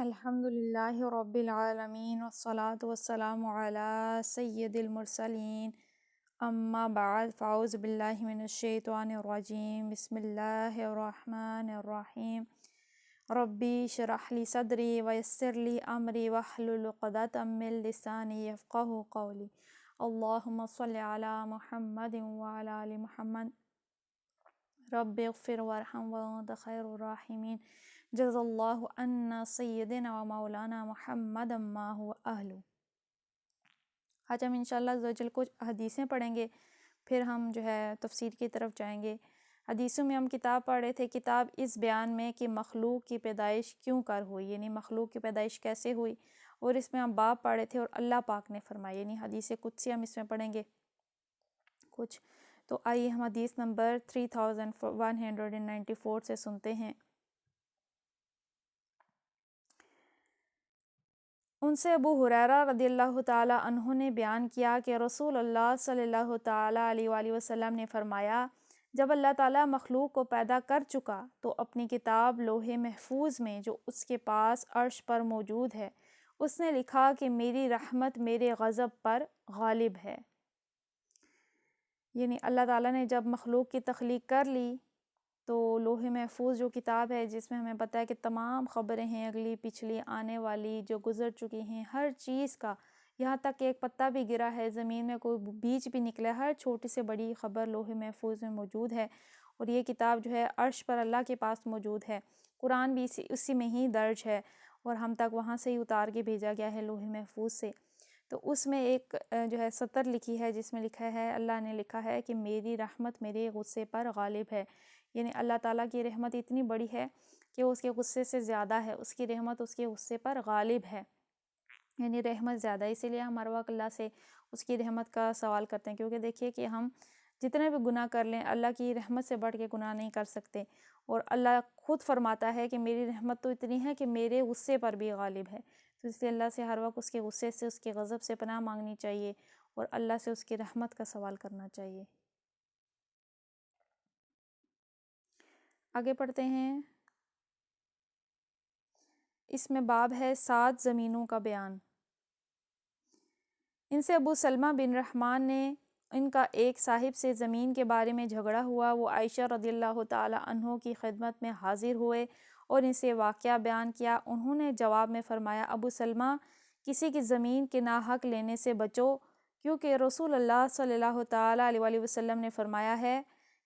الحمد للہ رب العالمین والصلاة والسلام علی سید المرسلین اما بعد فاعوذ باللہ من الشیطان الرجیم بسم اللہ الرحمن الرحیم ربی اشرح لی صدری ویسر لی امری واحلل عقدۃ من لسانی یفقہوا قولی اللہم صل علی محمد وعلی آل محمد رب اغفر وارحم وانت خیر الراحمین جزا اللہ عنا سیدنا و مولانا محمد ما هو اہلہ۔ آج ہم انشاءاللہ عز و جل کچھ حدیثیں پڑھیں گے، پھر ہم تفسیر کی طرف جائیں گے۔ حدیثوں میں ہم کتاب پڑھ رہے تھے، کتاب اس بیان میں کہ مخلوق کی پیدائش کیوں کر ہوئی، یعنی مخلوق کی پیدائش کیسے ہوئی، اور اس میں ہم باب پڑھ رہے تھے اور اللہ پاک نے فرمایا، یعنی حدیث قدسی ہم اس میں پڑھیں گے کچھ۔ تو آئیے ہم حدیث نمبر 3194 سے سنتے ہیں۔ ان سے ابو ہریرہ رضی اللہ تعالی عنہ نے بیان کیا کہ رسول اللہ صلی اللہ تعالی علیہ وآلہ وسلم نے فرمایا، جب اللہ تعالیٰ مخلوق کو پیدا کر چکا تو اپنی کتاب لوح محفوظ میں جو اس کے پاس عرش پر موجود ہے، اس نے لکھا کہ میری رحمت میرے غضب پر غالب ہے۔ یعنی اللہ تعالیٰ نے جب مخلوق کی تخلیق کر لی تو لوح محفوظ جو کتاب ہے، جس میں ہمیں پتہ ہے کہ تمام خبریں ہیں، اگلی پچھلی آنے والی جو گزر چکی ہیں، ہر چیز کا، یہاں تک کہ ایک پتا بھی گرا ہے زمین میں، کوئی بیج بھی نکلا، ہر چھوٹی سے بڑی خبر لوح محفوظ میں موجود ہے۔ اور یہ کتاب عرش پر اللہ کے پاس موجود ہے۔ قرآن بھی اسی میں ہی درج ہے اور ہم تک وہاں سے ہی اتار کے بھیجا گیا ہے لوح محفوظ سے۔ تو اس میں ایک سطر لکھی ہے جس میں لکھا ہے، اللہ نے لکھا ہے کہ میری رحمت میرے غصے پر غالب ہے۔ یعنی اللہ تعالیٰ کی رحمت اتنی بڑی ہے کہ وہ اس کے غصے سے زیادہ ہے، اس کی رحمت اس کے غصے پر غالب ہے، یعنی رحمت زیادہ۔ اسی لیے ہم ہر وقت اللہ سے اس کی رحمت کا سوال کرتے ہیں، کیونکہ دیکھیے کہ ہم جتنے بھی گناہ کر لیں، اللہ کی رحمت سے بڑھ کے گناہ نہیں کر سکتے، اور اللہ خود فرماتا ہے کہ میری رحمت تو اتنی ہے کہ میرے غصے پر بھی غالب ہے۔ تو اس لیے اللہ سے ہر وقت اس کے غصے سے، اس کے غضب سے پناہ مانگنی چاہیے اور اللہ سے اس کی رحمت کا سوال کرنا چاہیے۔ آگے پڑھتے ہیں۔ اس میں باب ہے 7 زمینوں کا بیان۔ ان سے ابو سلمہ بن رحمان نے ان کا ایک صاحب سے زمین کے بارے میں جھگڑا ہوا، وہ عائشہ رضی اللہ تعالی عنہ کی خدمت میں حاضر ہوئے اور ان سے واقعہ بیان کیا۔ انہوں نے جواب میں فرمایا، ابو سلمہ، کسی کی زمین کے ناحق لینے سے بچو، کیونکہ رسول اللہ صلی اللہ تعالی علیہ وآلہ وسلم نے فرمایا ہے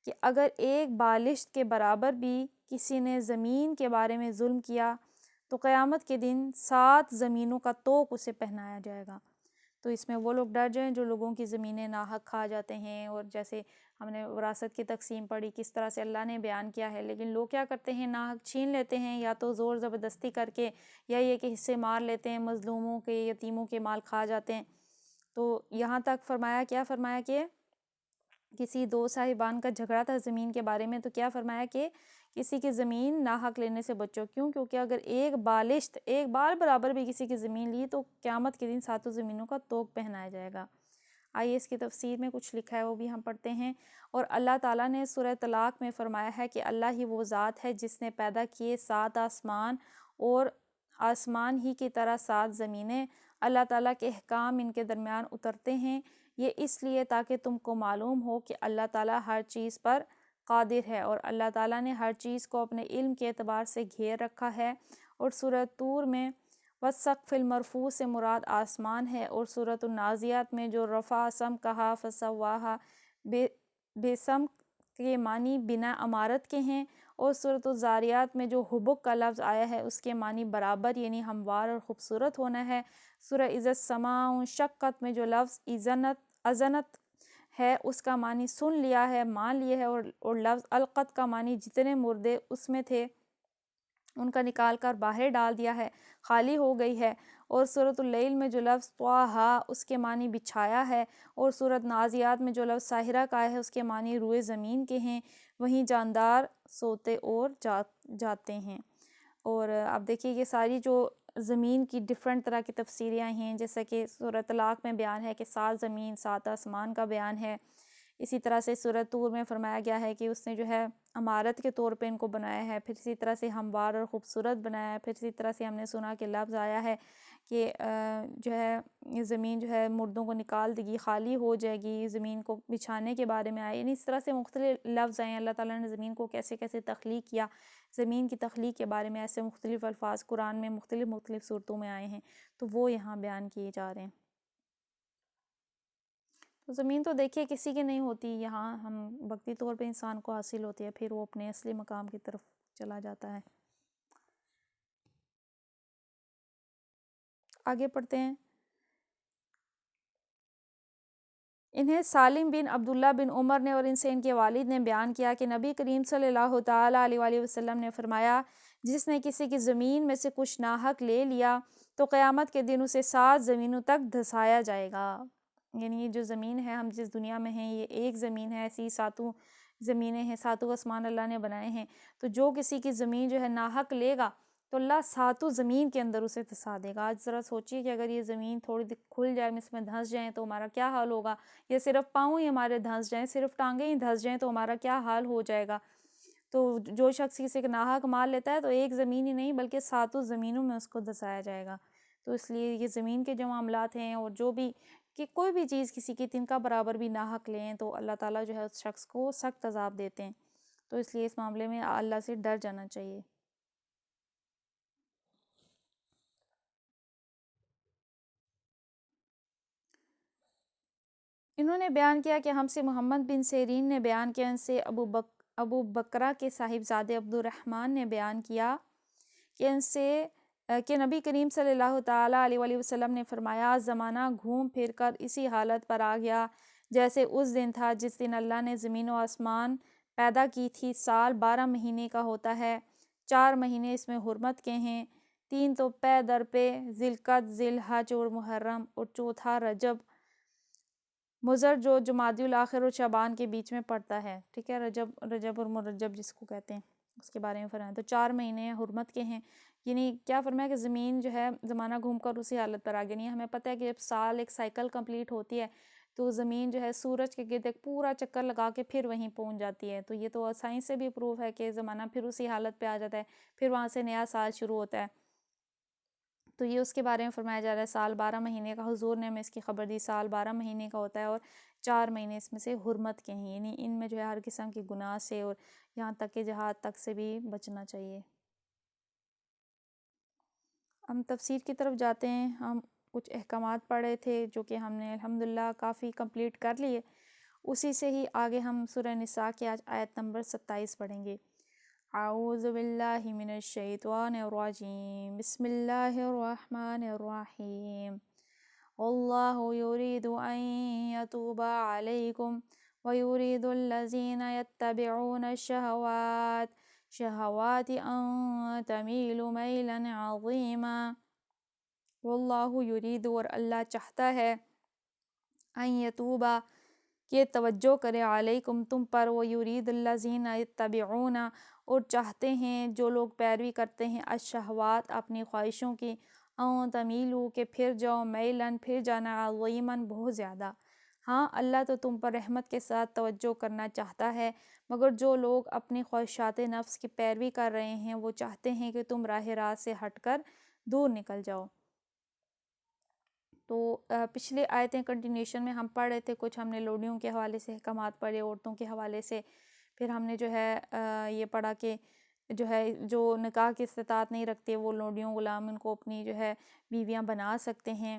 کہ اگر ایک بالشت کے برابر بھی کسی نے زمین کے بارے میں ظلم کیا تو قیامت کے دن 7 زمینوں کا طوق اسے پہنایا جائے گا۔ تو اس میں وہ لوگ ڈر جائیں جو لوگوں کی زمینیں ناحق کھا جاتے ہیں، اور جیسے ہم نے وراثت کی تقسیم پڑھی کس طرح سے اللہ نے بیان کیا ہے، لیکن لوگ کیا کرتے ہیں، ناحق چھین لیتے ہیں، یا تو زور زبردستی کر کے، یا یہ کہ حصے مار لیتے ہیں، مظلوموں کے، یتیموں کے مال کھا جاتے ہیں۔ تو یہاں تک فرمایا، کیا فرمایا کہ کسی 2 صاحبان کا جھگڑا تھا زمین کے بارے میں، تو کیا فرمایا کہ کسی کی زمین ناحق لینے سے بچو، کیوں؟ کیونکہ اگر ایک بالشت، ایک بال برابر بھی کسی کی زمین لی تو قیامت کے دن 7 زمینوں کا طوق پہنایا جائے گا۔ آئیے اس کی تفسیر میں کچھ لکھا ہے، وہ بھی ہم پڑھتے ہیں۔ اور اللہ تعالیٰ نے سورہ طلاق میں فرمایا ہے کہ اللہ ہی وہ ذات ہے جس نے پیدا کیے 7 آسمان اور آسمان ہی کی طرح 7 زمینیں، اللہ تعالیٰ کے احکام ان کے درمیان اترتے ہیں، یہ اس لیے تاکہ تم کو معلوم ہو کہ اللہ تعالیٰ ہر چیز پر قادر ہے، اور اللہ تعالیٰ نے ہر چیز کو اپنے علم کے اعتبار سے گھیر رکھا ہے۔ اور سورہ طور میں والسقف المرفوع سے مراد آسمان ہے، اور سورۃ النازعات میں جو رفع سمکہا فسواہا بے سمک کے معنی بنا عمارت کے ہیں، اور سورۃ الذاریات میں جو حبک کا لفظ آیا ہے اس کے معنی برابر، یعنی ہموار اور خوبصورت ہونا ہے۔ سورہ اذا السماء انشقت میں جو لفظ اذنت ہے اس کا معنی سن لیا ہے، مان لیا ہے، اور لفظ القت کا معنی جتنے مردے اس میں تھے ان کا نکال کر باہر ڈال دیا ہے، خالی ہو گئی ہے۔ اور سورۃ اللیل میں جو لفظ طٰہٰ اس کے معنی بچھایا ہے، اور سورۃ نازعات میں جو لفظ ساہرہ کا ہے اس کے معنی روئے زمین کے ہیں، وہیں جاندار سوتے اور جاتے ہیں۔ اور اب دیکھیے یہ ساری جو زمین کی ڈیفرنٹ طرح کی تفسیریاں ہیں، جیسا کہ سورۃ طلاق میں بیان ہے کہ 7 زمین 7 آسمان کا بیان ہے، اسی طرح سے سورۃ طور میں فرمایا گیا ہے کہ اس نے جو ہے عمارت کے طور پہ ان کو بنایا ہے، پھر اسی طرح سے ہموار اور خوبصورت بنایا ہے، پھر اسی طرح سے ہم نے سنا کہ لفظ آیا ہے کہ جو ہے یہ زمین جو ہے مردوں کو نکال دے گی، خالی ہو جائے گی، زمین کو بچھانے کے بارے میں آئے، یعنی اس طرح سے مختلف لفظ آئے ہیں۔ اللہ تعالیٰ نے زمین کو کیسے کیسے تخلیق کیا، زمین کی تخلیق کے بارے میں ایسے مختلف الفاظ قرآن میں مختلف صورتوں میں آئے ہیں، تو وہ یہاں بیان کیے جا رہے ہیں۔ تو زمین تو دیکھیے کسی کی نہیں ہوتی، یہاں ہم وقتی طور پہ انسان کو حاصل ہوتی ہے، پھر وہ اپنے اصلی مقام کی طرف چلا جاتا ہے۔ آگے پڑھتے ہیں۔ انہیں سالم بن عبداللہ بن عمر نے اور ان سے ان کے والد نے بیان کیا کہ نبی کریم صلی اللہ تعالیٰ علیہ وآلہ وسلم نے فرمایا، جس نے کسی کی زمین میں سے کچھ ناحق لے لیا تو قیامت کے دن اسے 7 زمینوں تک دھسایا جائے گا۔ یعنی یہ جو زمین ہے، ہم جس دنیا میں ہیں، یہ ایک زمین ہے، ایسی 7 زمینیں ہیں، 7 آسمان اللہ نے بنائے ہیں، تو جو کسی کی زمین جو ہے ناحق لے گا تو اللہ 7 زمین کے اندر اسے دھسا دے گا۔ آج ذرا سوچیے کہ اگر یہ زمین تھوڑی کھل جائے، اس میں دھنس جائیں تو ہمارا کیا حال ہوگا، یا صرف پاؤں ہی ہمارے دھنس جائیں، صرف ٹانگیں ہی دھنس جائیں تو ہمارا کیا حال ہو جائے گا۔ تو جو شخص کسی کا ناحق مال لیتا ہے تو ایک زمین ہی نہیں بلکہ 7 زمینوں میں اس کو دھسایا جائے گا۔ تو اس لیے یہ زمین کے جو معاملات ہیں اور جو بھی کہ کوئی بھی چیز کسی کی تنکا برابر بھی ناحق لیں تو اللہ تعالیٰ جو ہے اس شخص کو سخت عذاب دیتے ہیں، تو اس لیے اس معاملے میں اللہ سے ڈر جانا چاہیے۔ انہوں نے بیان کیا کہ ہم سے محمد بن سیرین نے بیان کیا، ان سے ابو بکرہ کے صاحبزادے عبد الرحمن نے بیان کیا کہ ان سے کہ نبی کریم صلی اللہ تعالیٰ علیہ وآلہ وسلم نے فرمایا، زمانہ گھوم پھر کر اسی حالت پر آ گیا جیسے اس دن تھا جس دن اللہ نے زمین و آسمان پیدا کی تھی۔ سال 12 مہینے کا ہوتا ہے، 4 مہینے اس میں حرمت کے ہیں، 3 تو پے در پہ، ذی القعد، ذی الحج اور محرم، اور چوتھا رجب مضر جو جمادی الاخر اور شعبان کے بیچ میں پڑتا ہے، ٹھیک ہے، رجب اور مرجب جس کو کہتے ہیں، اس کے بارے میں فرمایا۔ تو 4 مہینے حرمت کے ہیں، یعنی کیا فرمایا کہ زمین جو ہے زمانہ گھوم کر اسی حالت پر آ گئی۔ نہیں، ہمیں پتہ ہے کہ جب سال ایک سائیکل کمپلیٹ ہوتی ہے تو زمین جو ہے سورج کے گرد ایک پورا چکر لگا کے پھر وہیں پہنچ جاتی ہے، تو یہ تو سائنس سے بھی پروف ہے کہ زمانہ پھر اسی حالت پہ آ جاتا ہے، پھر وہاں سے نیا سال شروع ہوتا ہے۔ تو یہ اس کے بارے میں فرمایا جا رہا ہے، سال 12 مہینے کا، حضور نے ہمیں اس کی خبر دی، سال 12 مہینے کا ہوتا ہے اور 4 مہینے اس میں سے حرمت کے ہیں، یعنی ان میں جو ہے ہر قسم کی گناہ سے اور یہاں تک کہ جہاد تک سے بھی بچنا چاہیے۔ ہم تفسیر کی طرف جاتے ہیں۔ ہم کچھ احکامات پڑھ رہے تھے جو کہ ہم نے الحمدللہ کافی کمپلیٹ کر لیے، اسی سے ہی آگے ہم سورہ نساء کی آج آیت نمبر 27 پڑھیں گے۔ اعوذ باللہ من الشیطان الرجیم، بسم اللہ الرحمن الرحیم۔ واللہ یرید ان یتوب علیکم ویرید الذین یتبعون الشہوات ان تمیلوا میلا عظیما۔ واللہ یرید، اور اللہ چاہتا ہے، ان یتوبہ کہ توجہ کرے، علیکم تم پر، ویرید الذین یتبعون، اور چاہتے ہیں جو لوگ پیروی کرتے ہیں، الشہوات اپنی خواہشوں کی، ان تمیلوا کہ پھر جاؤ، میلن پھر جانا، عظیماً بہت زیادہ۔ ہاں، اللہ تو تم پر رحمت کے ساتھ توجہ کرنا چاہتا ہے، مگر جو لوگ اپنی خواہشات نفس کی پیروی کر رہے ہیں وہ چاہتے ہیں کہ تم راہ راست سے ہٹ کر دور نکل جاؤ۔ تو پچھلے آیتیں کنٹینیوشن میں ہم پڑھ رہے تھے، کچھ ہم نے لوڈیوں کے حوالے سے احکامات پڑھے، عورتوں کے حوالے سے، پھر ہم نے جو ہے یہ پڑھا کہ جو ہے جو نکاح کی استطاعت نہیں رکھتے وہ لوڈیوں غلام ان کو اپنی جو ہے بیویاں بنا سکتے ہیں۔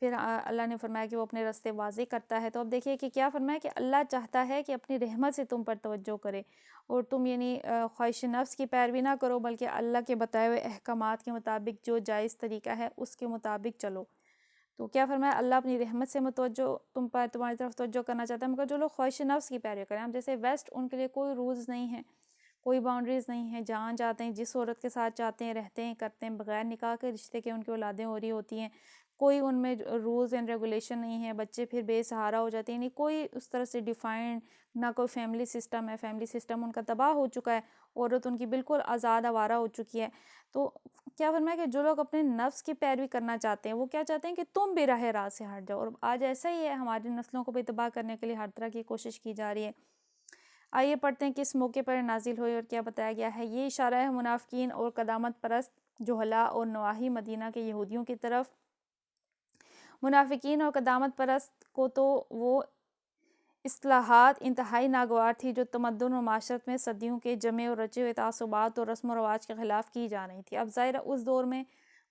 پھر اللہ نے فرمایا کہ وہ اپنے راستے واضح کرتا ہے۔ تو اب دیکھیے کہ کیا فرمایا کہ اللہ چاہتا ہے کہ اپنی رحمت سے تم پر توجہ کرے اور تم یعنی خواہش نفس کی پیروی نہ کرو بلکہ اللہ کے بتائے ہوئے احکامات کے مطابق جو جائز طریقہ ہے اس کے مطابق چلو۔ تو کیا فرمایا، اللہ اپنی رحمت سے متوجہ تمہاری طرف توجہ کرنا چاہتا ہے، مگر جو لوگ خواہش نفس کی پیروی کریں، اب جیسے ویسٹ ان کے لیے کوئی رولز نہیں ہیں، کوئی باؤنڈریز نہیں ہیں، جہاں چاہتے ہیں جس عورت کے ساتھ چاہتے ہیں رہتے ہیں، کرتے ہیں، بغیر نکاح کے رشتے کے ان کی اولادیں ہو رہی ہوتی ہیں، کوئی ان میں رولز اینڈ ریگولیشن نہیں ہے، بچے پھر بے سہارا ہو جاتے ہیں، یعنی کوئی اس طرح سے ڈیفائنڈ نہ کوئی فیملی سسٹم ہے، فیملی سسٹم ان کا تباہ ہو چکا ہے، عورت ان کی بالکل آزاد آوارہ ہو چکی ہے۔ تو کیا فرمایا کہ جو لوگ اپنے نفس کی پیروی کرنا چاہتے ہیں وہ کیا چاہتے ہیں کہ تم بھی راہ راست سے ہٹ جاؤ، اور آج ایسا ہی ہے، ہماری نسلوں کو بھی تباہ کرنے کے لیے ہر طرح کی کوشش کی جا رہی ہے۔ آئیے پڑھتے ہیں کس موقع پر نازل ہوئی اور کیا بتایا گیا ہے۔ یہ اشارہ ہے منافقین اور قدامت پرست جہلاء اور نواحی مدینہ کے یہودیوں کی طرف۔ منافقین اور قدامت پرست کو تو وہ اصلاحات انتہائی ناگوار تھی جو تمدن اور معاشرت میں صدیوں کے جمے اور رچے ہوئے تعصبات اور رسم و رواج کے خلاف کی جا رہی تھی۔ اب ظاہر ہے اس دور میں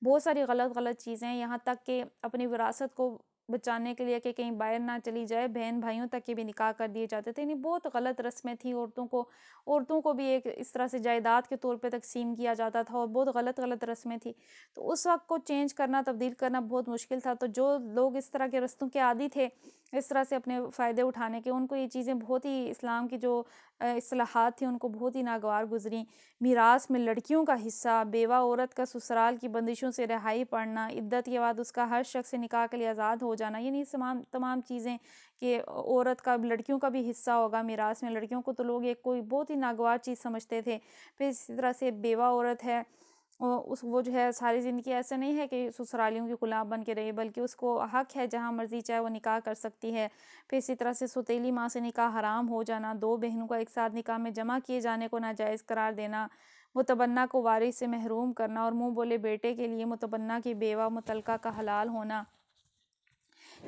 بہت ساری غلط چیزیں ہیں، یہاں تک کہ اپنی وراثت کو بچانے کے لیے کہ کہیں باہر نہ چلی جائے، بہن بھائیوں تک کے بھی نکاح کر دیے جاتے تھے، یعنی بہت غلط رسمیں تھیں، عورتوں کو بھی ایک اس طرح سے جائیداد کے طور پہ تقسیم کیا جاتا تھا، اور بہت غلط رسمیں تھیں۔ تو اس وقت کو چینج کرنا، تبدیل کرنا بہت مشکل تھا، تو جو لوگ اس طرح کے رستوں کے عادی تھے، اس طرح سے اپنے فائدے اٹھانے کے، ان کو یہ چیزیں بہت ہی اسلام کی جو اصلاحات تھیں ان کو بہت ہی ناگوار گزریں۔ میراث میں لڑکیوں کا حصہ، بیوہ عورت کا سسرال کی بندشوں سے رہائی پڑنا، عدت کے بعد اس کا ہر شخص سے نکاح کے لیے آزاد ہو جانا، یعنی تمام چیزیں کہ عورت کا لڑکیوں کا بھی حصہ ہوگا میراث میں، لڑکیوں کو تو لوگ ایک کوئی بہت ہی ناگوار چیز سمجھتے تھے۔ پھر اسی طرح سے بیوہ عورت ہے، وہ جو ہے ساری زندگی ایسا نہیں ہے کہ سسرالیوں کی غلام بن کے رہے، بلکہ اس کو حق ہے جہاں مرضی چاہے وہ نکاح کر سکتی ہے۔ پھر اسی طرح سے سوتیلی ماں سے نکاح حرام ہو جانا، دو بہنوں کا ایک ساتھ نکاح میں جمع کیے جانے کو ناجائز قرار دینا، متبنہ کو وارث سے محروم کرنا، اور منہ بولے بیٹے کے لیے متبنہ کی بیوہ مطلقہ کا حلال ہونا،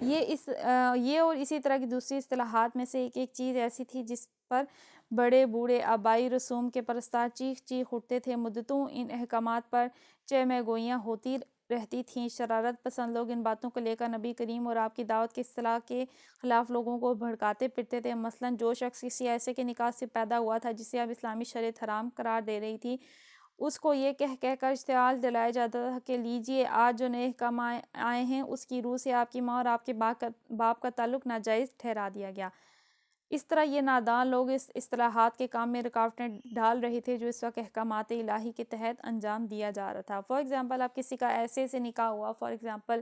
یہ اور اسی طرح کی دوسری اصطلاحات میں سے ایک چیز ایسی تھی جس پر بڑے بوڑھے آبائی رسوم کے پرستار چیخ اٹھتے تھے۔ مدتوں ان احکامات پر چہ گوئیاں ہوتی رہتی تھیں۔ شرارت پسند لوگ ان باتوں کو لے کر نبی کریم اور آپ کی دعوت کی اصطلاح کے خلاف لوگوں کو بھڑکاتے پھرتے تھے۔ مثلاً جو شخص کسی ایسے کے نکاح سے پیدا ہوا تھا جسے اب اسلامی شریعت حرام قرار دے رہی تھی، اس کو یہ کہہ کر اشتعال دلایا جاتا تھا کہ لیجئے آج جو نئے احکام آئے ہیں اس کی روح سے آپ کی ماں اور آپ کے باپ کا تعلق ناجائز ٹھہرا دیا گیا۔ اس طرح یہ نادان لوگ اس اصطلاحات کے کام میں رکاوٹیں ڈال رہے تھے جو اس وقت احکامات الہی کے تحت انجام دیا جا رہا تھا۔ فار ایگزامپل اب کسی کا ایسے سے نکاح ہوا، فار ایگزامپل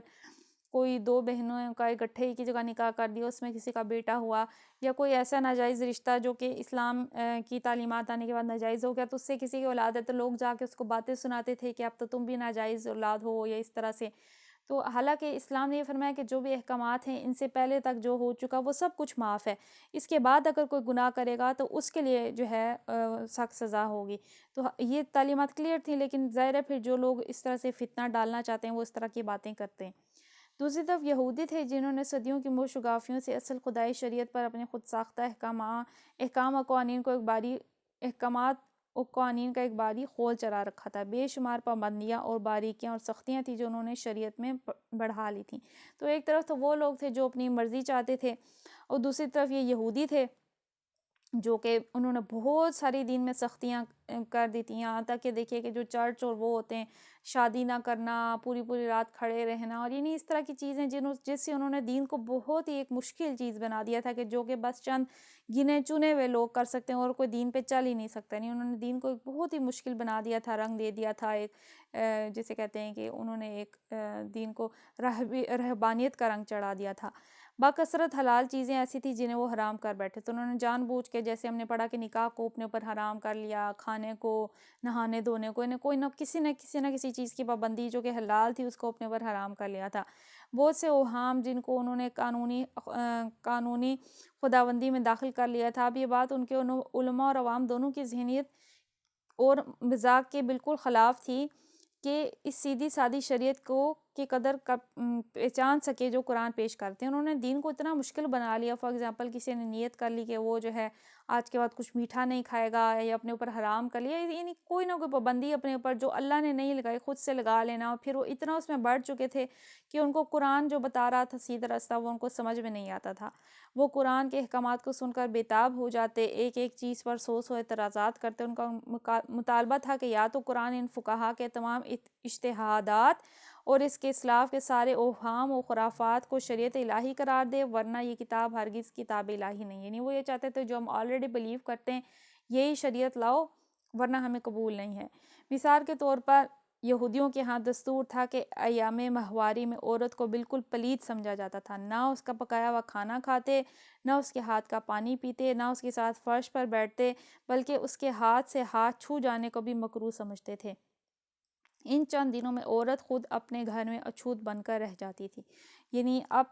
کوئی دو بہنوں کا اکٹھے کی جگہ نکاح کر دیا، اس میں کسی کا بیٹا ہوا، یا کوئی ایسا ناجائز رشتہ جو کہ اسلام کی تعلیمات آنے کے بعد ناجائز ہو گیا، تو اس سے کسی کی اولاد ہے تو لوگ جا کے اس کو باتیں سناتے تھے کہ اب تو تم بھی ناجائز اولاد ہو، یا اس طرح سے۔ تو حالانکہ اسلام نے یہ فرمایا کہ جو بھی احکامات ہیں ان سے پہلے تک جو ہو چکا وہ سب کچھ معاف ہے، اس کے بعد اگر کوئی گناہ کرے گا تو اس کے لیے جو ہے سخت سزا ہوگی۔ تو یہ تعلیمات کلیئر تھیں، لیکن ظاہر ہے پھر جو لوگ اس طرح سے فتنہ ڈالنا چاہتے ہیں وہ اس طرح کی باتیں کرتے ہیں۔ دوسری طرف یہودی تھے جنہوں نے صدیوں کی مشت شگافیوں سے اصل خدائی شریعت پر اپنے خود ساختہ احکام و قوانین کا ایک باری خول چلا رکھا تھا۔ بے شمار پابندیاں اور باریکیاں اور سختیاں تھیں جو انہوں نے شریعت میں بڑھا لی تھیں۔ تو ایک طرف تو وہ لوگ تھے جو اپنی مرضی چاہتے تھے، اور دوسری طرف یہ یہودی تھے جو کہ انہوں نے بہت ساری دین میں سختیاں کر دی تھیں، یہاں تک کہ دیکھیے کہ جو چرچ اور وہ ہوتے ہیں، شادی نہ کرنا، پوری رات کھڑے رہنا، اور یعنی اس طرح کی چیزیں جس سے انہوں نے دین کو بہت ہی ایک مشکل چیز بنا دیا تھا کہ جو کہ بس چند گنے چنے ہوئے لوگ کر سکتے ہیں اور کوئی دین پہ چل ہی نہیں سکتا، نہیں انہوں نے دین کو ایک بہت ہی مشکل بنا دیا تھا، رنگ دے دیا تھا، ایک جسے کہتے ہیں کہ انہوں نے ایک دین کو رہبانیت کا رنگ چڑھا دیا تھا۔ باکثرت حلال چیزیں ایسی تھیں جنہیں وہ حرام کر بیٹھے، تو انہوں نے جان بوجھ کے، جیسے ہم نے پڑھا کہ نکاح کو اپنے اوپر حرام کر لیا، کھانے کو، نہانے دھونے کو، انہیں کسی نہ کسی چیز کی پابندی جو کہ حلال تھی اس کو اپنے اوپر حرام کر لیا تھا۔ بہت سے اوہام جن کو انہوں نے قانونی خداوندی میں داخل کر لیا تھا، اب یہ بات ان کے علماء اور عوام دونوں کی ذہنیت اور مزاج کے بالکل خلاف تھی کہ اس سیدھی سادی شریعت کو کی قدر پہچان سکے جو قرآن پیش کرتے ہیں۔ انہوں نے دین کو اتنا مشکل بنا لیا، فار ایگزامپل کسی نے نیت کر لی کہ وہ جو ہے آج کے بعد کچھ میٹھا نہیں کھائے گا، یا اپنے اوپر حرام کر لیا، یعنی کوئی نہ کوئی پابندی اپنے اوپر جو اللہ نے نہیں لگائی خود سے لگا لینا، اور پھر وہ اتنا اس میں بڑھ چکے تھے کہ ان کو قرآن جو بتا رہا تھا سیدھا راستہ وہ ان کو سمجھ میں نہیں آتا تھا۔ وہ قرآن کے احکامات کو سن کر بےتاب ہو جاتے، ایک چیز پر سو اعتراضات کرتے۔ ان کا مطالبہ تھا کہ یا تو قرآن ان فقہا کے تمام اجتہادات اور اس کے اسلاف کے سارے اوہام و خرافات کو شریعت الہی قرار دے، ورنہ یہ کتاب ہرگز کتاب الہی نہیں، یعنی وہ یہ چاہتے تھے جو ہم آلریڈی بلیو کرتے ہیں یہی شریعت لاؤ ورنہ ہمیں قبول نہیں ہے۔ مثال کے طور پر یہودیوں کے ہاں دستور تھا کہ ایام ماہواری میں عورت کو بالکل پلید سمجھا جاتا تھا، نہ اس کا پکایا ہوا کھانا کھاتے، نہ اس کے ہاتھ کا پانی پیتے، نہ اس کے ساتھ فرش پر بیٹھتے، بلکہ اس کے ہاتھ سے ہاتھ چھو جانے کو بھی مکروہ سمجھتے تھے۔ ان چند دنوں میں عورت خود اپنے گھر میں اچھوت بن کر رہ جاتی تھی۔ یعنی اب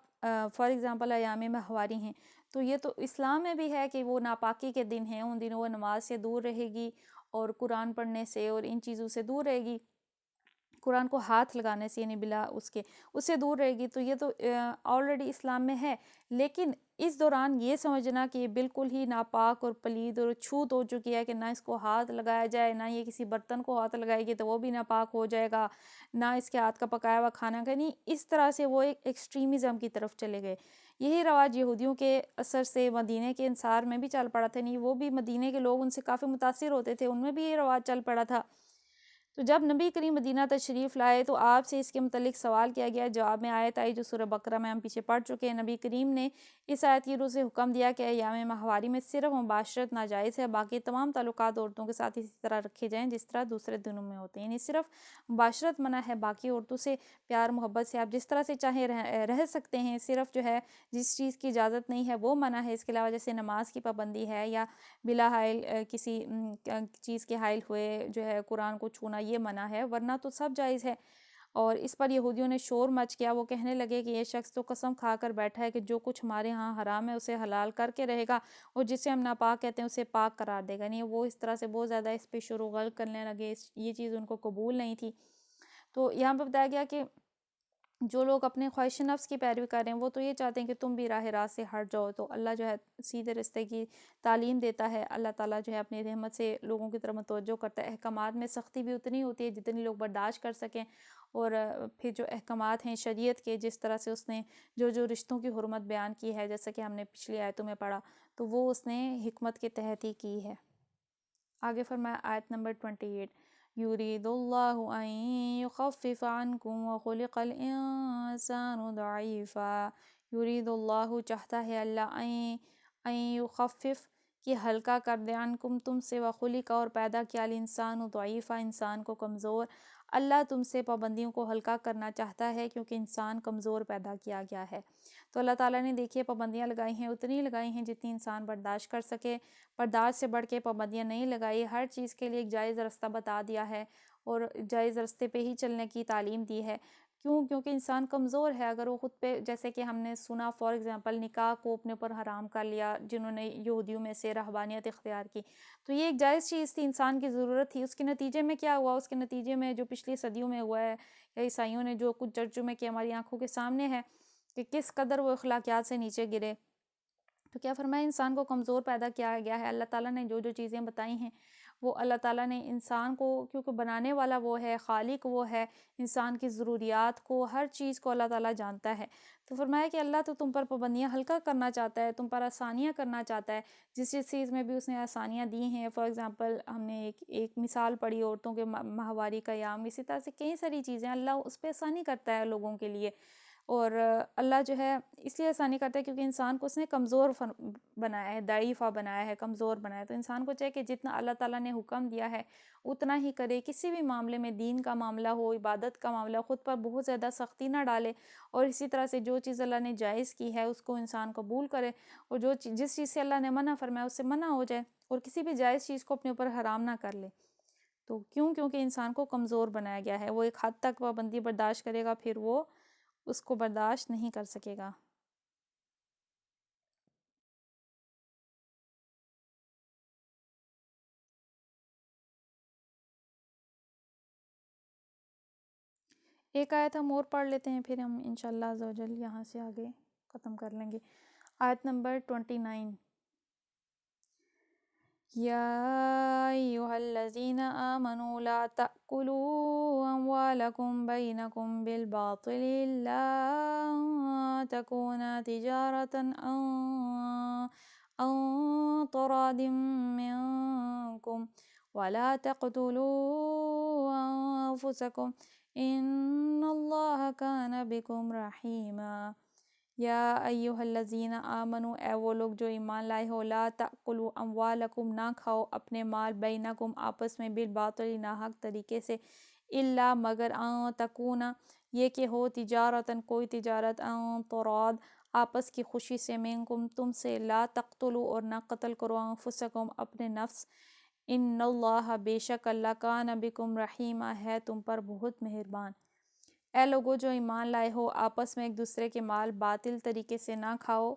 فار ایگزامپل ایام ماہواری ہیں تو یہ تو اسلام میں بھی ہے کہ وہ ناپاکی کے دن ہیں، ان دنوں وہ نماز سے دور رہے گی اور قرآن پڑھنے سے اور ان چیزوں سے دور رہے گی، قرآن کو ہاتھ لگانے سے یعنی بلا اس سے دور رہے گی، تو یہ تو آلریڈی اسلام میں ہے۔ لیکن اس دوران یہ سمجھنا کہ یہ بالکل ہی ناپاک اور پلید اور چھوت ہو چکی ہے کہ نہ اس کو ہاتھ لگایا جائے، نہ یہ کسی برتن کو ہاتھ لگائے گی تو وہ بھی ناپاک ہو جائے گا، نہ اس کے ہاتھ کا پکایا ہوا کھانا کا، نہیں، اس طرح سے وہ ایک ایکسٹریمزم کی طرف چلے گئے۔ یہی رواج یہودیوں کے اثر سے مدینہ کے انصار میں بھی چل پڑا تھا، نہیں وہ بھی مدینہ کے لوگ ان سے کافی متاثر ہوتے تھے، ان میں بھی یہ رواج چل پڑا تھا۔ تو جب نبی کریم مدینہ تشریف لائے تو آپ سے اس کے متعلق سوال کیا گیا، جواب میں آیت آئی جو سورہ بقرہ میں ہم پیچھے پڑھ چکے ہیں۔ نبی کریم نے اس آیت کی روح سے حکم دیا کہ ایام ماہواری میں صرف مباشرت ناجائز ہے، باقی تمام تعلقات عورتوں کے ساتھ اسی طرح رکھے جائیں جس طرح دوسرے دنوں میں ہوتے ہیں، یعنی صرف مباشرت منع ہے، باقی عورتوں سے پیار محبت سے آپ جس طرح سے چاہیں رہ سکتے ہیں، صرف جو ہے جس چیز کی اجازت نہیں ہے وہ منع ہے۔ اس کے علاوہ جیسے نماز کی پابندی ہے یا بلا حائل کسی چیز کے حائل ہوئے جو ہے قرآن کو چھونا یہ منع ہے، ورنہ تو سب جائز ہے۔ اور اس پر یہودیوں نے شور مچ کیا، وہ کہنے لگے کہ یہ شخص تو قسم کھا کر بیٹھا ہے کہ جو کچھ ہمارے ہاں حرام ہے اسے حلال کر کے رہے گا، اور جسے ہم ناپاک کہتے ہیں اسے پاک قرار دے گا، نہیں وہ اس طرح سے بہت زیادہ اس پہ شروع غل کرنے لگے، یہ چیز ان کو قبول نہیں تھی۔ تو یہاں پہ بتایا گیا کہ جو لوگ اپنے خواہش نفس کی پیروی کر رہے ہیں وہ تو یہ چاہتے ہیں کہ تم بھی راہ راست سے ہٹ جاؤ، تو اللہ جو ہے سیدھے راستے کی تعلیم دیتا ہے، اللہ تعالیٰ جو ہے اپنی رحمت سے لوگوں کی طرف متوجہ کرتا ہے۔ احکامات میں سختی بھی اتنی ہوتی ہے جتنی لوگ برداشت کر سکیں، اور پھر جو احکامات ہیں شریعت کے، جس طرح سے اس نے جو رشتوں کی حرمت بیان کی ہے، جیسا کہ ہم نے پچھلی آیتوں میں پڑھا، تو وہ اس نے حکمت کے تحت ہی کی ہے۔ آگے فرمایا آیت نمبر 28، یرید اللہ ان یخفف عنکم وخلق الانسان ضعیفا۔ یرید اللہ چاہتا ہے اللہ ان یخفف کہ ہلکا کر دے، عنکم تم سے، وخلق اور پیدا کیا الانسان ضعیفا انسان کو کمزور۔ اللہ تم سے پابندیوں کو ہلکا کرنا چاہتا ہے کیونکہ انسان کمزور پیدا کیا گیا ہے۔ تو اللہ تعالیٰ نے دیکھیے پابندیاں لگائی ہیں، اتنی لگائی ہیں جتنی انسان برداشت کر سکے، برداشت سے بڑھ کے پابندیاں نہیں لگائی، ہر چیز کے لیے ایک جائز رستہ بتا دیا ہے اور جائز رستے پہ ہی چلنے کی تعلیم دی ہے۔ کیوں؟ کیونکہ انسان کمزور ہے، اگر وہ خود پہ، جیسے کہ ہم نے سنا فار ایگزامپل نکاح کو اپنے اوپر حرام کر لیا جنہوں نے یہودیوں میں سے رہبانیت اختیار کی، تو یہ ایک جائز چیز تھی، انسان کی ضرورت تھی، اس کے نتیجے میں کیا ہوا؟ اس کے نتیجے میں جو پچھلی صدیوں میں ہوا ہے، یا عیسائیوں نے جو کچھ ترجمے کیا ہماری آنکھوں کے سامنے ہے کہ کس قدر وہ اخلاقیات سے نیچے گرے۔ تو کیا فرمایا انسان کو کمزور پیدا کیا گیا ہے۔ اللہ تعالیٰ نے جو چیزیں بتائی ہیں وہ اللہ تعالیٰ نے انسان کو، کیونکہ بنانے والا وہ ہے، خالق وہ ہے، انسان کی ضروریات کو، ہر چیز کو اللہ تعالیٰ جانتا ہے۔ تو فرمایا کہ اللہ تو تم پر پابندیاں ہلکا کرنا چاہتا ہے، تم پر آسانیاں کرنا چاہتا ہے، جس چیز میں بھی اس نے آسانیاں دی ہیں۔ فار ایگزامپل ہم نے ایک مثال پڑھی عورتوں کے ماہواری کا ایام، اسی طرح سے کئی ساری چیزیں اللہ اس پہ آسانی کرتا ہے لوگوں کے لیے، اور اللہ جو ہے اس لیے آسانی کرتا ہے کیونکہ انسان کو اس نے کمزور بنایا ہے، ضعیفہ بنایا ہے، کمزور بنایا ہے۔ تو انسان کو چاہے کہ جتنا اللہ تعالیٰ نے حکم دیا ہے اتنا ہی کرے، کسی بھی معاملے میں، دین کا معاملہ ہو، عبادت کا معاملہ، خود پر بہت زیادہ سختی نہ ڈالے، اور اسی طرح سے جو چیز اللہ نے جائز کی ہے اس کو انسان قبول کرے، اور جس چیز سے اللہ نے منع فرمایا اس سے منع ہو جائے، اور کسی بھی جائز چیز کو اپنے اوپر حرام نہ کر لے۔ تو کیونکہ انسان کو کمزور بنایا گیا ہے، وہ ایک حد تک پابندی برداشت کرے گا، پھر وہ اس کو برداشت نہیں کر سکے گا۔ ایک آیت ہم اور پڑھ لیتے ہیں، پھر ہم انشاءاللہ عز و جل یہاں سے آگے ختم کر لیں گے۔ آیت نمبر 29، یا ایھا الذین آمنوا لا تأکلوا اموالکم بینکم بالباطل الا ان تکون تجارۃ عن تراض منکم ولا تقتلوا انفسکم ان اللہ کان بکم رحیما۔ یا ایھا الذین آمنو، اے وہ لوگ جو ایمان لائے ہو، لا تأکلوا اموالکم، نہ کھاؤ اپنے مال، بینکم آپس میں، بالباطل، ناحق طریقے سے، الا مگر ان تکون، یہ کہ ہو، تجارتاً کوئی تجارت، ان تراد آپس کی خوشی سے، منکم تم سے، لا تقتلوا اور نہ قتل کرو، انفسکم اپنے نفس، ان اللہ بے شک اللہ، کان بکم رحیمہ ہے تم پر بہت مہربان۔ اے لوگو جو ایمان لائے ہو، آپس میں ایک دوسرے کے مال باطل طریقے سے نہ کھاؤ،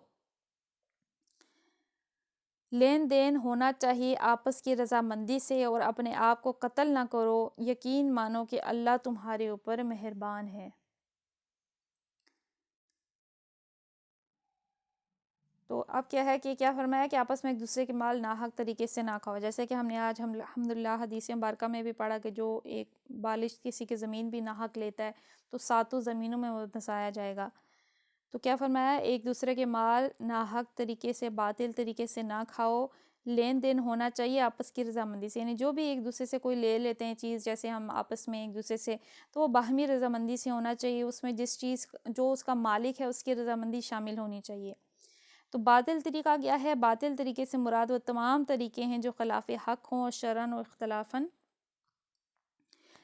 لین دین ہونا چاہیے آپس کی رضامندی سے، اور اپنے آپ کو قتل نہ کرو، یقین مانو کہ اللہ تمہارے اوپر مہربان ہے۔ تو اب کیا ہے کہ کیا فرمایا کہ آپس میں ایک دوسرے کے مال ناحق طریقے سے نہ کھاؤ، جیسے کہ ہم نے آج الحمدللہ حدیث مبارکہ میں بھی پڑھا کہ جو ایک بالغ کسی کی زمین بھی ناحق لیتا ہے تو ساتوں زمینوں میں وہ دھنسایا جائے گا۔ تو کیا فرمایا، ایک دوسرے کے مال ناحق طریقے سے، باطل طریقے سے نہ کھاؤ، لین دین ہونا چاہیے آپس کی رضامندی سے، یعنی جو بھی ایک دوسرے سے کوئی لے لیتے ہیں چیز، جیسے ہم آپس میں ایک دوسرے سے، تو وہ باہمی رضامندی سے ہونا چاہیے، اس میں جس چیز جو اس کا مالک ہے اس کی رضامندی شامل ہونی چاہیے۔ تو باطل طریقہ کیا ہے؟ باطل طریقے سے مراد وہ تمام طریقے ہیں جو خلاف حق ہوں اور شرعاً و اختلافاً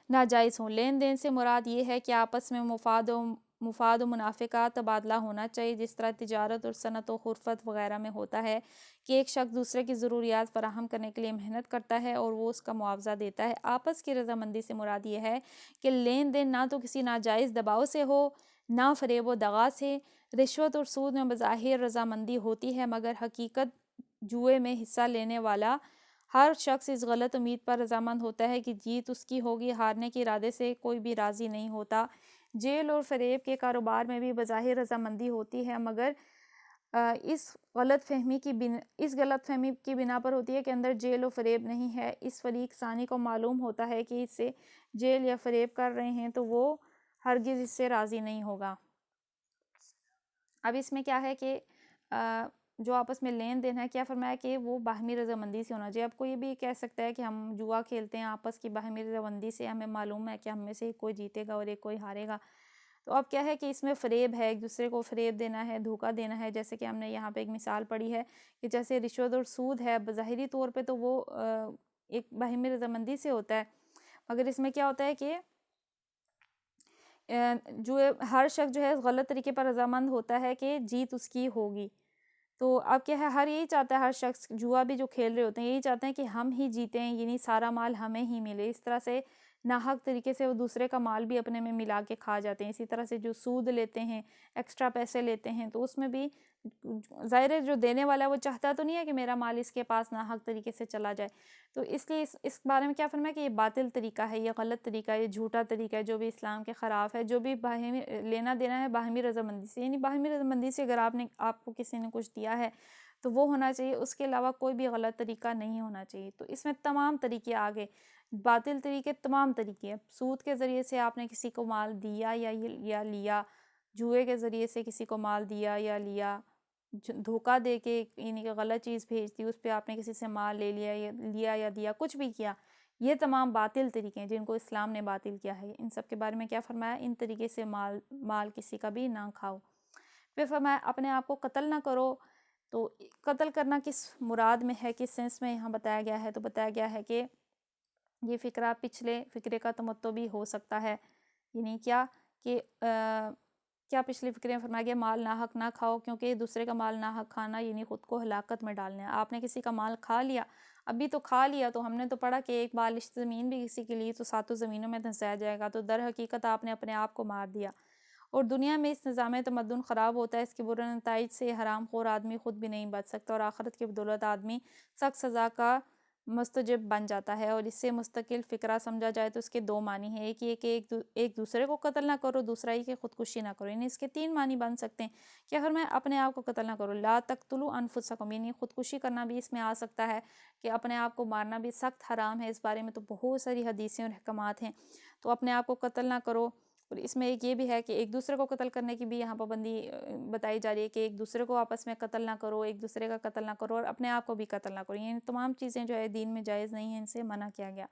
ناجائز ہوں۔ لین دین سے مراد یہ ہے کہ آپس میں مفاد و منافع کا تبادلہ ہونا چاہیے، جس طرح تجارت اور صنعت و خرفت وغیرہ میں ہوتا ہے کہ ایک شخص دوسرے کی ضروریات فراہم کرنے کے لیے محنت کرتا ہے اور وہ اس کا معاوضہ دیتا ہے۔ آپس کی رضامندی سے مراد یہ ہے کہ لین دین نہ تو کسی ناجائز دباؤ سے ہو، نہ فریب و دغا سے۔ رشوت اور سود میں بظاہر رضامندی ہوتی ہے، مگر حقیقت جوئے میں حصہ لینے والا ہر شخص اس غلط امید پر رضامند ہوتا ہے کہ جیت اس کی ہوگی، ہارنے کے ارادے سے کوئی بھی راضی نہیں ہوتا۔ جیل اور فریب کے کاروبار میں بھی بظاہر رضامندی ہوتی ہے، مگر اس غلط فہمی کی بنا پر ہوتی ہے کہ اندر جیل و فریب نہیں ہے۔ اس فریق ثانی کو معلوم ہوتا ہے کہ اس سے جیل یا فریب کر رہے ہیں تو وہ ہرگز اس سے راضی نہیں ہوگا۔ اب اس میں کیا ہے کہ جو آپس میں لین دین ہے، کیا فرمایا کہ وہ باہمی رضامندی سے ہونا چاہیے۔ اب کوئی بھی کہہ سکتا ہے کہ ہم جوا کھیلتے ہیں آپس کی باہمی رضامندی سے، ہمیں معلوم ہے کہ ہم میں سے کوئی جیتے گا اور ایک کوئی ہارے گا۔ تو اب کیا ہے کہ اس میں فریب ہے، ایک دوسرے کو فریب دینا ہے، دھوکہ دینا ہے، جیسے کہ ہم نے یہاں پہ ایک مثال پڑھی ہے کہ جیسے رشوت اور سود ہے، بظاہری طور پہ تو وہ ایک باہمی رضامندی سے ہوتا ہے، مگر اس میں کیا ہوتا ہے کہ جو ہر شخص جو ہے غلط طریقے پر رضامند ہوتا ہے کہ جیت اس کی ہوگی۔ تو اب کیا ہے، ہر یہی چاہتا ہے، ہر شخص جوا بھی جو کھیل رہے ہوتے ہیں یہی چاہتے ہیں کہ ہم ہی جیتیں، یعنی سارا مال ہمیں ہی ملے۔ اس طرح سے ناحق طریقے سے وہ دوسرے کا مال بھی اپنے میں ملا کے کھا جاتے ہیں۔ اسی طرح سے جو سود لیتے ہیں، ایکسٹرا پیسے لیتے ہیں، تو اس میں بھی ظاہر ہے جو دینے والا ہے وہ چاہتا تو نہیں ہے کہ میرا مال اس کے پاس ناحق طریقے سے چلا جائے۔ تو اس لیے اس بارے میں کیا فرمایا کہ یہ باطل طریقہ ہے، یہ غلط طریقہ ہے، یہ جھوٹا طریقہ ہے، جو بھی اسلام کے خلاف ہے، جو بھی باہمی لینا دینا ہے باہمی رضامندی سے، یعنی باہمی رضامندی سے اگر آپ کو کسی نے کچھ دیا ہے تو وہ ہونا چاہیے، اس کے علاوہ کوئی بھی غلط طریقہ نہیں ہونا چاہیے۔ تو اس میں تمام طریقے آگے، باطل طریقے، تمام طریقے، سود کے ذریعے سے آپ نے کسی کو مال دیا یا لیا، جوئے کے ذریعے سے کسی کو مال دیا یا لیا، دھوکہ دے کے یعنی کہ غلط چیز بھیج دی، اس پہ آپ نے کسی سے مال لے لیا یا دیا، کچھ بھی کیا، یہ تمام باطل طریقے ہیں جن کو اسلام نے باطل کیا ہے۔ ان سب کے بارے میں کیا فرمایا، ان طریقے سے مال کسی کا بھی نہ کھاؤ۔ پھر فرمایا اپنے آپ کو قتل نہ کرو۔ تو قتل کرنا کس مراد میں ہے، کس سینس میں یہاں بتایا گیا ہے؟ تو بتایا گیا ہے کہ یہ فقرہ پچھلے فقرے کا تمتع بھی ہو سکتا ہے، یعنی کیا کہ کیا پچھلے فقرے میں فرمایا گیا مال ناحق نہ کھاؤ، کیونکہ دوسرے کا مال ناحق کھانا یعنی خود کو ہلاکت میں ڈالنا ہے۔ آپ نے کسی کا مال کھا لیا، ابھی تو کھا لیا، تو ہم نے تو پڑھا کہ ایک بالشت زمین بھی کسی کے لیے تو ساتوں زمینوں میں دھنسایا جائے گا، تو در حقیقت آپ نے اپنے آپ کو مار دیا۔ اور دنیا میں اس نظام تمدن خراب ہوتا ہے، اس کے برے نتائج سے حرام خور آدمی خود بھی نہیں بچ سکتا، اور آخرت کی بدولت آدمی سخت سزا کا مستجب بن جاتا ہے۔ اور اس سے مستقل فقرہ سمجھا جائے تو اس کے دو معنی ہیں، ایک یہ کہ ایک دوسرے کو قتل نہ کرو، دوسرا یہ کہ خودکشی نہ کرو، یعنی اس کے تین معنی بن سکتے ہیں کہ اگر میں اپنے آپ کو قتل نہ کروں، لا تقتلوا انفسکم، یعنی خودکشی کرنا بھی اس میں آ سکتا ہے کہ اپنے آپ کو مارنا بھی سخت حرام ہے، اس بارے میں تو بہت ساری حدیثیں اور احکامات ہیں، تو اپنے آپ کو قتل نہ کرو۔ اور اس میں ایک یہ بھی ہے کہ ایک دوسرے کو قتل کرنے کی بھی یہاں پابندی بتائی جا رہی ہے کہ ایک دوسرے کو آپس میں قتل نہ کرو، ایک دوسرے کا قتل نہ کرو، اور اپنے آپ کو بھی قتل نہ کرو، یہ تمام چیزیں جو ہے دین میں جائز نہیں ہیں، ان سے منع کیا گیا۔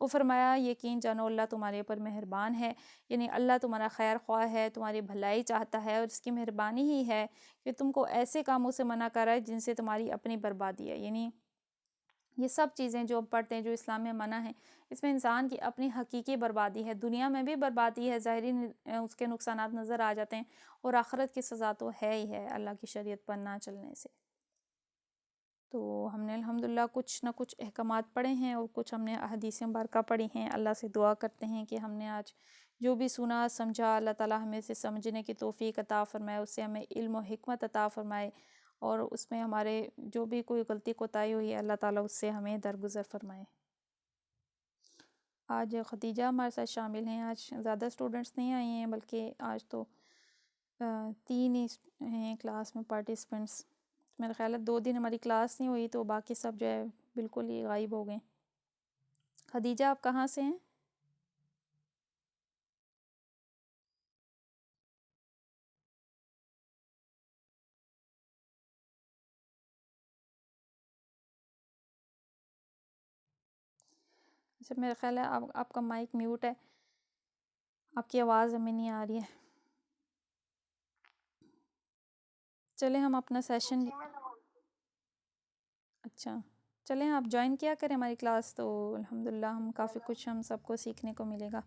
وہ فرمایا یقین جانو اللہ تمہارے اوپر مہربان ہے، یعنی اللہ تمہارا خیر خواہ ہے، تمہاری بھلائی چاہتا ہے، اور اس کی مہربانی ہی ہے کہ تم کو ایسے کاموں سے منع کر رہا ہے جن سے تمہاری اپنی بربادی ہے۔ یعنی یہ سب چیزیں جو پڑھتے ہیں جو اسلام میں منع ہیں، اس میں انسان کی اپنی حقیقی بربادی ہے، دنیا میں بھی بربادی ہے، ظاہری اس کے نقصانات نظر آ جاتے ہیں، اور آخرت کی سزا تو ہے ہی ہے اللہ کی شریعت پر نہ چلنے سے۔ تو ہم نے الحمدللہ کچھ نہ کچھ احکامات پڑھے ہیں اور کچھ ہم نے احادیث مبارکہ پڑھی ہیں۔ اللہ سے دعا کرتے ہیں کہ ہم نے آج جو بھی سنا سمجھا، اللہ تعالیٰ ہمیں سے سمجھنے کی توفیق عطا فرمائے، اس سے ہمیں علم و حکمت عطا فرمائے، اور اس میں ہمارے جو بھی کوئی غلطی کوتاہی ہوئی ہے اللہ تعالیٰ اس سے ہمیں درگزر فرمائے۔ آج ختیجہ ہمارے ساتھ شامل ہیں، آج زیادہ اسٹوڈنٹس نہیں آئی ہیں، بلکہ آج تو 3 ہی ہیں کلاس میں پارٹیسپینٹس۔ میرا خیال ہے 2 دن ہماری کلاس نہیں ہوئی تو باقی سب جو ہے بالکل ہی غائب ہو گئے۔ خدیجہ آپ کہاں سے ہیں؟ اچھا، میرا خیال ہے آپ کا مائک میوٹ ہے، آپ کی آواز ہمیں نہیں آ رہی ہے۔ چلیں ہم اپنا سیشن، اچھا چلیں آپ جوائن کیا کریں ہماری کلاس، تو الحمدللہ ہم کافی کچھ ہم سب کو سیکھنے کو ملے گا۔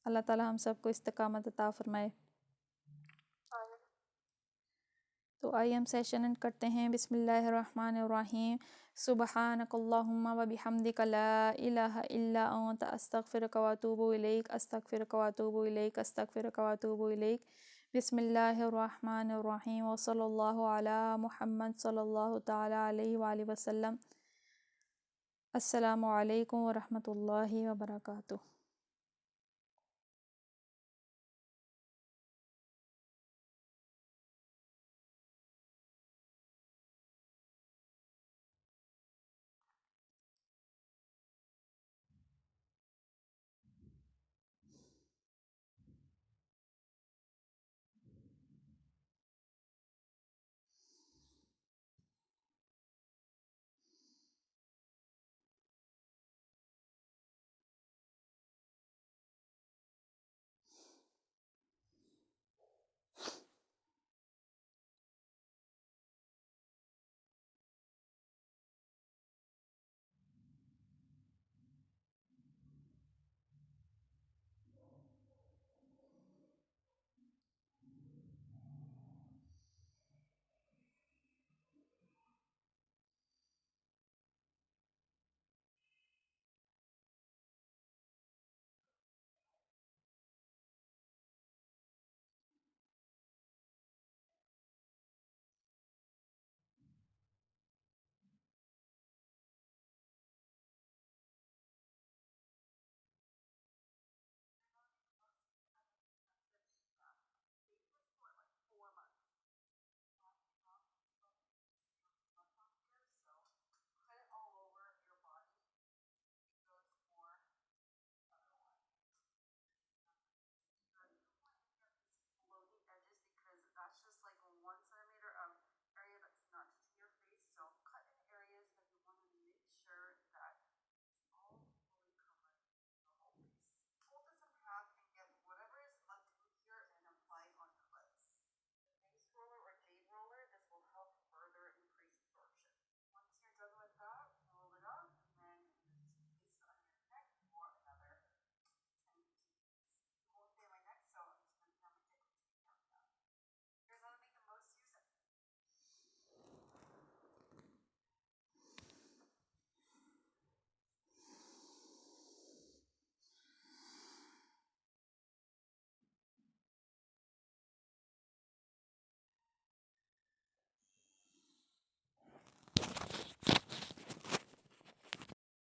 اللہ تعالیٰ ہم سب کو استقامت عطا فرمائے۔ تو آئیے ہم سیشن اینڈ کرتے ہیں۔ بسم اللہ الرحمن الرحیم۔ سبحانک اللہم و بحمدک لا الہ الا انت استغفرک و اتوب الیک، استغفرک و اتوب الیک، استغفرک و اتوب الیک۔ بسم اللہ الرحمن الرحیم، وصلی اللہ علی محمد صلی اللہ تعالی علیہ وآلہ وسلم۔ السلام علیکم ورحمۃ اللہ وبرکاتہ۔